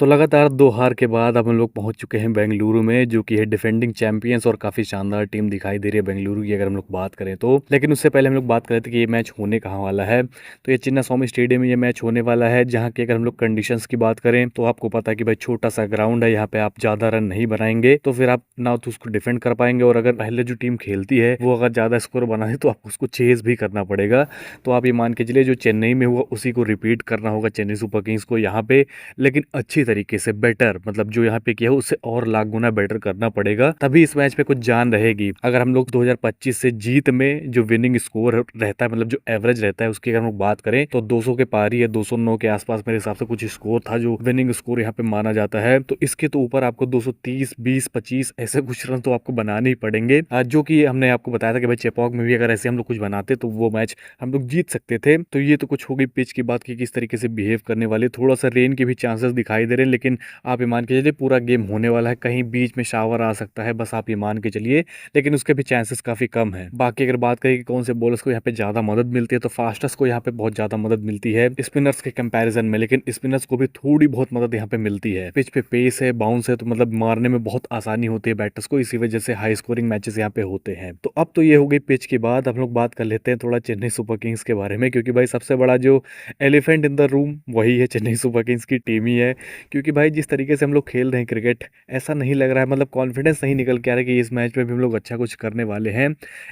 तो लगातार 2 हार के बाद अब हम लोग पहुँच चुके हैं बेंगलुरु में, जो कि है डिफेंडिंग चैंपियंस और काफ़ी शानदार टीम दिखाई दे रही है बेंगलुरु की अगर हम लोग बात करें तो। लेकिन उससे पहले हम लोग बात कर रहे थे कि ये मैच होने कहाँ वाला है। तो ये चिन्नास्वामी स्टेडियम में ये मैच होने वाला है, जहाँ की अगर हम लोग कंडीशंस की बात करें तो आपको पता है कि भाई छोटा-सा ग्राउंड है, यहाँ पे आप ज़्यादा रन नहीं बनाएँगे, तो फिर आप ना तो उसको डिफेंड कर पाएँगे और अगर पहले जो टीम खेलती है, वो अगर ज़्यादा स्कोर बनाए तो आपको उसको चेज़ भी करना पड़ेगा। तो आप ये मान के चलिए जो चेन्नई में हुआ उसी को रिपीट करना होगा चेन्नई सुपर किंग्स को यहाँ पे, लेकिन अच्छी तरीके से बेटर मतलब जो यहाँ पे किया है उससे और लाख गुना बेटर करना पड़ेगा, तभी इस मैच पे कुछ जान रहेगी। अगर हम लोग 2025 से जीत में जो विनिंग स्कोर रहता है मतलब जो एवरेज रहता है उसकी अगर हम लोग बात करें तो 200 के पार ही है, 209 के आसपास मेरे हिसाब से कुछ स्कोर था जो विनिंग स्कोर यहाँ पे माना जाता है। तो इसके तो ऊपर आपको 230 20 25 ऐसे कुछ रन तो आपको बनाने ही पड़ेंगे, जो कि हमने आपको बताया था कि भाई चेपॉक में भी अगर ऐसे हम लोग कुछ बनाते तो वो मैच हम लोग जीत सकते थे। तो ये तो कुछ हो गई पिच की बात की किस तरीके से बिहेव करने वाले, थोड़ा सा रेन के भी चांसेस दिखाई दे रहे हैं, लेकिन आप ये मान के चलिए पूरा गेम होने वाला है, कहीं बीच में शावर आ सकता है, बस आप ये मान के चलिए, लेकिन उसके भी चांसेस काफ़ी कम है। बाकी अगर बात करें कि कौन से बॉलर्स को यहाँ पे ज़्यादा मदद मिलती है, तो फास्टर्स को यहाँ पे बहुत ज़्यादा मदद मिलती है स्पिनर्स के कंपैरिजन में, लेकिन स्पिनर्स को भी थोड़ी बहुत मदद यहाँ पे मिलती है। पिच पे पेस है, बाउंस है, तो मतलब मारने में बहुत आसानी होती है बैटर्स को, इसी वजह से हाई स्कोरिंग मैचेस यहाँ पे होते हैं। तो अब तो ये हो गई पिच की बात, हम लोग बात कर लेते हैं थोड़ा चेन्नई सुपर किंग्स के बारे में, क्योंकि भाई सबसे बड़ा जो एलिफेंट इन द रूम वही है चेन्नई सुपर किंग्स की टीम ही है। क्योंकि भाई जिस तरीके से हम लोग खेल रहे हैं क्रिकेट, ऐसा नहीं लग रहा है, मतलब कॉन्फिडेंस नहीं निकल के आ रहा है कि इस मैच में भी हम लोग अच्छा कुछ करने वाले हैं।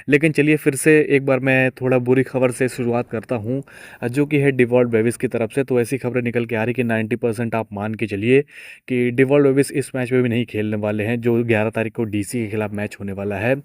लेकिन चलिए फिर से एक बार मैं थोड़ा बुरी खबर से शुरुआत करता हूँ, जो कि है डिवॉल्ट बेविस की तरफ से। तो ऐसी खबरें निकल के आ रही कि 90% आप मान के चलिए कि डिवॉल्ट बेविस इस मैच में भी नहीं खेलने वाले हैं, जो 11 तारीख को डीसी के खिलाफ मैच होने वाला है।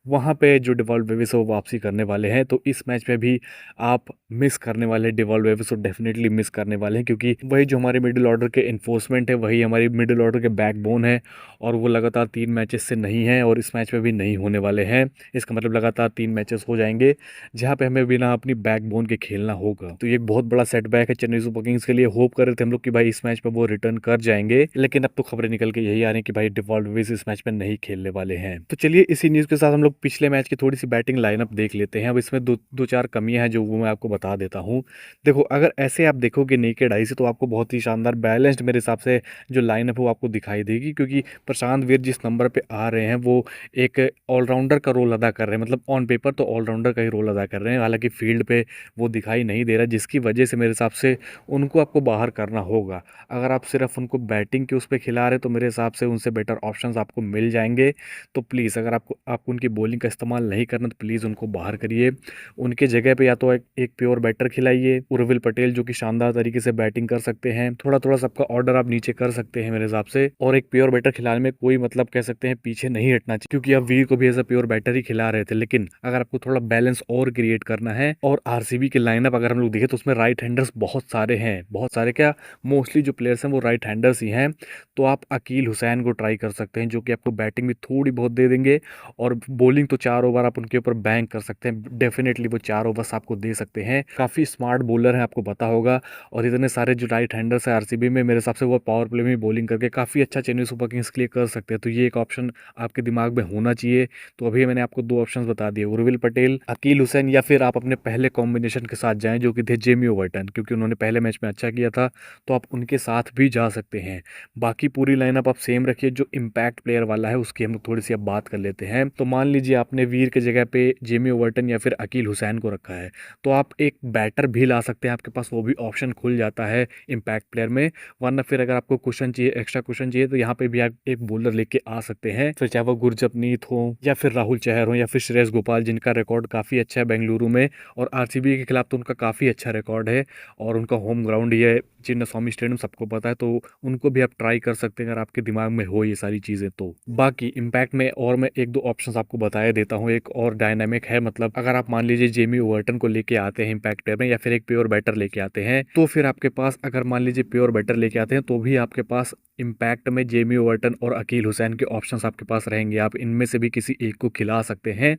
वहाँ पे जो डिवॉल्ट बेविस है वो वापसी करने वाले हैं, तो इस मैच में भी आप मिस करने वाले डिवॉल्ट बेविस को डेफिनेटली मिस करने वाले हैं, क्योंकि वही जो हमारे मिडिल ऑर्डर के इन्फोर्समेंट है, वही हमारी मिडिल ऑर्डर के बैकबोन है, और वो लगातार 3 मैचेस से नहीं है और इस मैच में भी नहीं होने वाले हैं। इसका मतलब लगातार 3 मैचेस हो जाएंगे जहाँ पे हमें बिना अपनी बैकबोन के खेलना होगा। तो ये एक बहुत बड़ा सेटबैक है चेन्नई सुपर किंग्स के लिए। होप कर रहे थे हम लोग कि भाई इस मैच में वो रिटर्न कर जाएंगे, लेकिन अब तो खबरें निकल के यही आ रही हैं कि भाई डिवॉल्ट बेविस इस मैच में नहीं खेलने वाले हैं। तो चलिए इसी न्यूज़ के साथ हम लोग पिछले मैच की थोड़ी सी बैटिंग लाइनअप देख लेते हैं। अब इसमें दो चार कमियां हैं जो वो मैं आपको बता देता हूँ। देखो, अगर ऐसे आप देखोगे नेकेड आई से तो आपको बहुत ही शानदार बैलेंस्ड मेरे हिसाब से जो लाइनअप है वो आपको दिखाई देगी, क्योंकि प्रशांत वीर जिस नंबर पे आ रहे हैं वो एक ऑलराउंडर का रोल अदा कर रहे हैं, मतलब ऑन पेपर तो ऑलराउंडर का ही रोल अदा कर रहे हैं, हालांकि फील्ड पे वो दिखाई नहीं दे रहा, जिसकी वजह से मेरे हिसाब से उनको आपको बाहर करना होगा। अगर आप सिर्फ उनको बैटिंग के उस पर खिला रहे तो मेरे हिसाब से उनसे बेटर ऑप्शंस आपको मिल जाएंगे। तो प्लीज़ अगर आपको उनकी बॉलिंग का इस्तेमाल नहीं करना तो प्लीज़ उनको बाहर करिए। उनके जगह पे या तो एक प्योर बैटर खिलाइए, उर्विल पटेल जो कि शानदार तरीके से बैटिंग कर सकते हैं, थोड़ा थोड़ा सबका ऑर्डर आप नीचे कर सकते हैं मेरे हिसाब से, और एक प्योर बैटर खिलाने में कोई मतलब कह सकते हैं पीछे नहीं हटना चाहिए, क्योंकि आप वीर को भी एज अ प्योर बैटर ही खिला रहे थे। लेकिन अगर आपको थोड़ा बैलेंस और क्रिएट करना है, और आरसीबी के लाइनअप अगर हम लोग देखें तो उसमें राइट हैंडर्स बहुत सारे हैं, बहुत सारे क्या, मोस्टली जो प्लेयर्स हैं वो राइट हैंडर्स ही हैं। तो आप अकील हुसैन को ट्राई कर सकते हैं, जो कि आपको बैटिंग भी थोड़ी बहुत दे देंगे, और बॉलिंग तो 4 ओवर आप उनके ऊपर बैंक कर सकते हैं, डेफिनेटली वो 4 ओवर्स आपको दे सकते हैं। काफ़ी स्मार्ट बॉलर हैं, आपको पता होगा। और इतने सारे जो राइट हैंडर्स है आरसीबी में, मेरे हिसाब से वो पावर प्ले में बॉलिंग करके काफ़ी अच्छा चेन्नई सुपर किंग्स के लिए कर सकते हैं। तो ये एक ऑप्शन आपके दिमाग में होना चाहिए। तो अभी मैंने आपको 2 ऑप्शन बता दिए, उर्विल पटेल, अकील हुसैन, या फिर आप अपने पहले कॉम्बिनेशन के साथ जाएं जो कि थे जेमी ओवर्टन, क्योंकि उन्होंने पहले मैच में अच्छा किया था, तो आप उनके साथ भी जा सकते हैं। बाकी पूरी लाइनअप आप सेम रखिए। जो इम्पैक्ट प्लेयर वाला है उसकी हम लोग थोड़ी सी अब बात कर लेते हैं। तो मान लीजिए आपने वीर की जगह पे जेमी ओवर्टन या फिर अकील हुसैन को रखा है, तो आप एक बैटर भी ला सकते हैं, आपके पास वो भी ऑप्शन खुल जाता है इम्पैक्ट प्लेयर में। वरना फिर अगर आपको क्वेश्चन चाहिए, एक्स्ट्रा क्वेश्चन चाहिए, तो यहाँ पे भी आप एक बॉलर लेके आ सकते हैं, फिर चाहे वो गुरजपनीत हो या फिर राहुल चहर हो या फिर श्रेयस गोपाल, जिनका रिकॉर्ड काफ़ी अच्छा है बेंगलुरु में, और आरसीबी के खिलाफ तो उनका काफ़ी अच्छा रिकॉर्ड है, और उनका होम ग्राउंड ये चिन्नास्वामी स्टेडियम सबको पता है। तो उनको भी आप ट्राई कर सकते हैं अगर आपके दिमाग में हो ये सारी चीज़ें। तो बाकी इम्पैक्ट में और मैं 1-2 ऑप्शंस आपको बताया देता हूँ। एक और डायनामिक है, मतलब अगर आप मान लीजिए जेमी ओवर्टन को लेके आते हैं इम्पैक्ट प्लेयर में, या फिर एक प्योर बैटर लेके आते हैं, तो फिर आपके पास, अगर मान लीजिए प्योर बैटर लेके आते हैं, तो भी आपके पास इम्पैक्ट में जेमी ओवर्टन और अकील हुसैन के ऑप्शंस आपके पास रहेंगे। आप इनमें से भी किसी एक को खिला सकते हैं।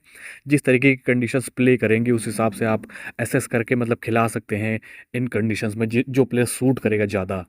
जिस तरीके की कंडीशंस प्ले करेंगे उस हिसाब से आप एसेस करके मतलब खिला सकते हैं इन कंडीशंस में जो प्लेयर सूट करेगा ज़्यादा।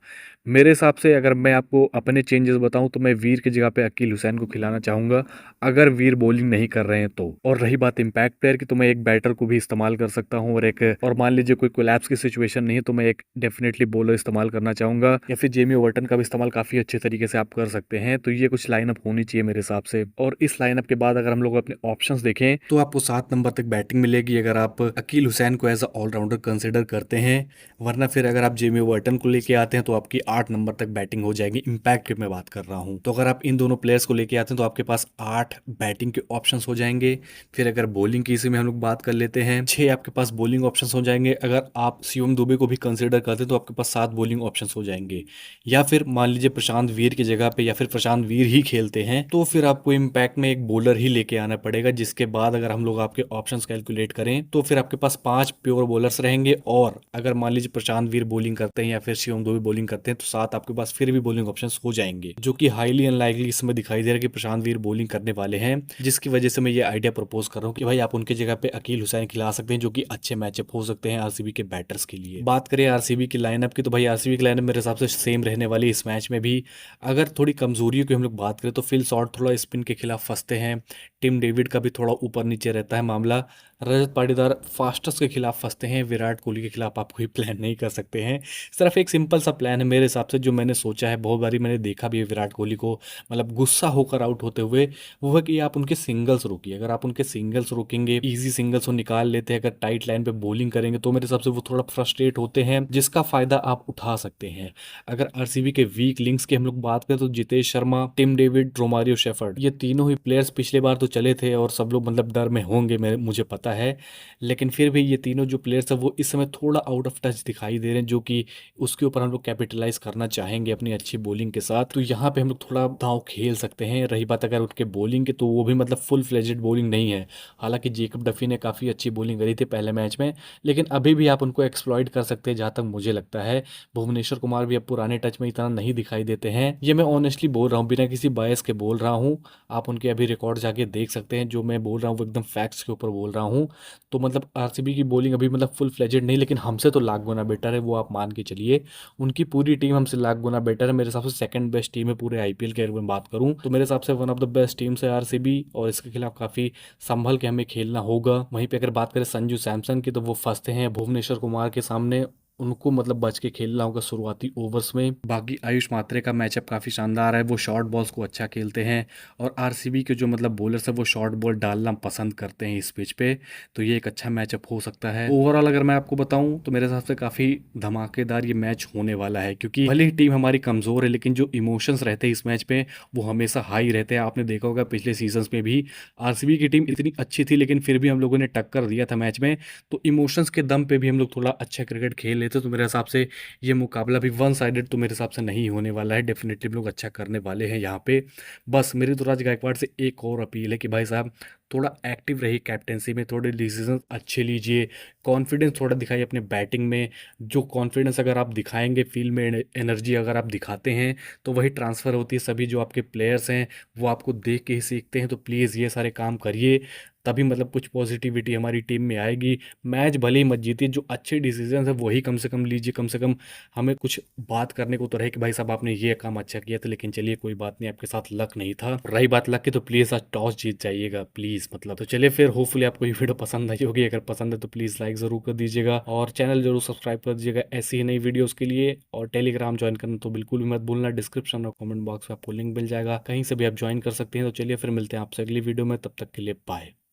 मेरे हिसाब से अगर मैं आपको अपने चेंजेस बताऊं तो मैं वीर की जगह पे अकील हुसैन को खिलाना चाहूँगा, अगर वीर बॉलिंग नहीं कर रहे हैं तो। और रही बात इम्पैक्ट प्लेयर की, तो मैं एक बैटर को भी इस्तेमाल कर सकता हूँ और मान लीजिए कोई कोलैप्स की सिचुएशन नहीं है तो मैं एक डेफिनेटली बॉलर इस्तेमाल करना चाहूँगा, या फिर जेमी ओवर्टन का भी इस्तेमाल काफ़ी अच्छे तरीके से आप कर सकते हैं। तो ये कुछ लाइनअप होनी चाहिए मेरे हिसाब से। और इस लाइनअप के बाद अगर हम लोग अपने ऑप्शंस देखें तो आपको 7 नंबर तक बैटिंग मिलेगी अगर आप अकील हुसैन को एज अ ऑलराउंडर कंसिडर करते हैं। वरना फिर अगर आप जेमी ओवर्टन को लेके आते हैं तो आपकी 8 नंबर तक बैटिंग हो जाएगी। इम्पैक्ट की मैं बात कर रहा हूँ, तो अगर आप इन दोनों प्लेयर्स को लेके आते हैं तो आपके पास 8 बैटिंग के ऑप्शंस हो जाएंगे। फिर अगर बॉलिंग की इसी में हम लोग बात कर लेते हैं, 6 आपके पास बॉलिंग ऑप्शंस हो जाएंगे। अगर आप शिवम दुबे को भी कंसिडर करते हैं तो आपके पास 7 बॉलिंग ऑप्शंस हो जाएंगे। या फिर मान लीजिए प्रशांत वीर की जगह पे या फिर प्रशांत वीर ही खेलते हैं तो फिर आपको इम्पैक्ट में एक बॉलर ही लेके आना पड़ेगा। जिसके बाद अगर हम लोग आपके ऑप्शंस कैलकुलेट करें तो फिर आपके पास 5 प्योर बॉलर्स रहेंगे। और अगर मान लीजिए प्रशांत वीर बॉलिंग करते हैं या फिर शिवम दुबे बॉलिंग करते हैं तो 7 आपके पास फिर भी बॉलिंग ऑप्शंस हो जाएंगे, जो कि हाईली अनलाइकली इसमें दिखाई दे रहा है कि प्रशांत वीर बॉलिंग करने वाले हैं। जिसकी वजह से मैं ये आइडिया प्रपोज कर रहा हूँ कि भाई आप उनके जगह पे अकील हुसैन खिला सकते हैं, जो कि अच्छे मैचअप हो सकते हैं आरसीबी के बैटर्स के लिए। बात करें आरसीबी की लाइनअप की, तो भाई आरसीबी की लाइनअप मेरे हिसाब से सेम रहने वाली इस मैच में भी। अगर थोड़ी कमजोरियों की हम लोग बात करें तो फिल शॉर्ट थोड़ा स्पिन के खिलाफ फंसते हैं। टिम डेविड का भी थोड़ा ऊपर नीचे रहता है मामला। रजत पाटीदार फास्टर्स के खिलाफ फंसते हैं। विराट कोहली के खिलाफ आप कोई प्लान नहीं कर सकते हैं। सिर्फ एक सिंपल सा प्लान है मेरे हिसाब से, जो मैंने सोचा है, बहुत बारी मैंने देखा भी है विराट कोहली को मतलब गुस्सा होकर आउट होते हुए, वो है कि आप उनके सिंगल्स रोकिए। अगर आप उनके सिंगल्स रोकेंगे, इजी सिंगल्स को निकाल लेते हैं, अगर टाइट लाइन पे बॉलिंग करेंगे तो मेरे हिसाब से वो थोड़ा फ्रस्ट्रेट होते हैं, जिसका फायदा आप उठा सकते हैं। अगर आरसीबी के वीक लिंक्स की हम लोग बात करें तो Jitesh Sharma, Tim David, Romario Shepherd, ये तीनों ही प्लेयर्स पिछले बार तो चले थे और सब लोग मतलब डर में होंगे मुझे पता है। लेकिन फिर भी ये तीनों जो प्लेयर्स हैं वो इस समय थोड़ा आउट ऑफ टच दिखाई दे रहे हैं, जो कि उसके ऊपर हम लोग कैपिटलाइज करना चाहेंगे अपनी अच्छी बॉलिंग के साथ। तो यहाँ पे हम लोग थोड़ा दांव खेल सकते हैं। रही बात अगर उनके बॉलिंग की, तो वो भी मतलब फुल फ्लेजेड बॉलिंग नहीं है। हालांकि जेकब डफी ने काफ़ी अच्छी बॉलिंग करी थी पहले मैच में, लेकिन अभी भी आप उनको एक्सप्लॉइट कर सकते हैं जहाँ तक मुझे लगता है। भुवनेश्वर कुमार भी अब पुराने टच में इतना नहीं दिखाई देते हैं। ये मैं ऑनेस्टली बोल रहा हूँ, बिना किसी बायस के बोल रहा हूँ। आप उनके अभी रिकॉर्ड जाके देख सकते हैं। जो मैं बोल रहा हूँ वो एकदम फैक्ट्स के ऊपर बोल रहा हूँ। तो मतलब आरसीबी की बॉलिंग अभी मतलब फुल फ्लेजेड नहीं, लेकिन हमसे तो लाख गुना बेटर है, वो आप मान के चलिए। उनकी पूरी टीम हमसे लाख गुना बेटर है। मेरे हिसाब से सेकंड बेस्ट टीम है पूरे आईपीएल के, अगर मैं बात करूं तो मेरे हिसाब से one of the best teams है आरसीबी। और इसके खिलाफ काफ़ी संभल के हमें खेलना होगा। वहीं पे अगर बात करें संजू सैमसन की, तो वो फंसते हैं भुवनेश्वर कुमार के सामने। उनको मतलब बच के खेलना होगा शुरुआती ओवर्स में। बाकी आयुष मात्रे का मैचअप काफ़ी शानदार है, वो शॉर्ट बॉल्स को अच्छा खेलते हैं। और आरसीबी के जो मतलब बॉलर्स है वो शॉर्ट बॉल डालना पसंद करते हैं इस पिच पे। तो ये एक अच्छा मैचअप हो सकता है। ओवरऑल अगर मैं आपको बताऊं तो मेरे हिसाब से काफ़ी धमाकेदार ये मैच होने वाला है, क्योंकि भले ही टीम हमारी कमज़ोर है लेकिन जो इमोशंस रहते हैं इस मैच में वो हमेशा हाई रहते हैं। आपने देखा होगा पिछले सीजन्स में भी आरसीबी की टीम इतनी अच्छी थी लेकिन फिर भी हम लोगों ने टक्कर दिया था मैच में। तो इमोशंस के दम पे भी हम लोग थोड़ा अच्छा क्रिकेट खेल लेते, तो मेरे हिसाब से ये मुकाबला भी वन साइडेड तो मेरे हिसाब से नहीं होने वाला है। डेफिनेटली हम लोग अच्छा करने वाले हैं यहाँ पे। बस मेरी ऋतुराज गायकवाड़ से एक और अपील है कि भाई साहब थोड़ा एक्टिव रहिए कैप्टेंसी में, थोड़े डिसीजन अच्छे लीजिए, कॉन्फिडेंस थोड़ा दिखाइए अपने बैटिंग में। जो कॉन्फिडेंस अगर आप दिखाएंगे, फील्ड में एनर्जी अगर आप दिखाते हैं तो वही ट्रांसफ़र होती है। सभी जो आपके प्लेयर्स हैं वो आपको देख के ही सीखते हैं। तो प्लीज़ ये सारे काम करिए, तभी मतलब कुछ पॉजिटिविटी हमारी टीम में आएगी। मैच भले ही मत जीतिए, जो अच्छे डिसीजन है वही कम से कम लीजिए। कम से कम हमें कुछ बात करने को तो रहे कि भाई साहब आपने ये काम अच्छा किया था, लेकिन चलिए कोई बात नहीं, आपके साथ लक नहीं था। रही बात लक की, तो प्लीज़ आज टॉस जीत जाइएगा प्लीज़। मतलब तो चलिए फिर, होपफुली आपको ये वीडियो पसंद आई होगी। अगर पसंद है तो प्लीज़ लाइक ज़रूर कर दीजिएगा और चैनल जरूर सब्सक्राइब कर दीजिएगा ऐसी ही नई वीडियोज़ के लिए। और टेलीग्राम ज्वाइन करना तो बिल्कुल भी मत भूलना, डिस्क्रिप्शन और कमेंट बॉक्स में आपको लिंक मिल जाएगा, कहीं से भी आप ज्वाइन कर सकते हैं। तो चलिए फिर मिलते हैं आपसे अगली वीडियो में, तब तक के लिए बाय।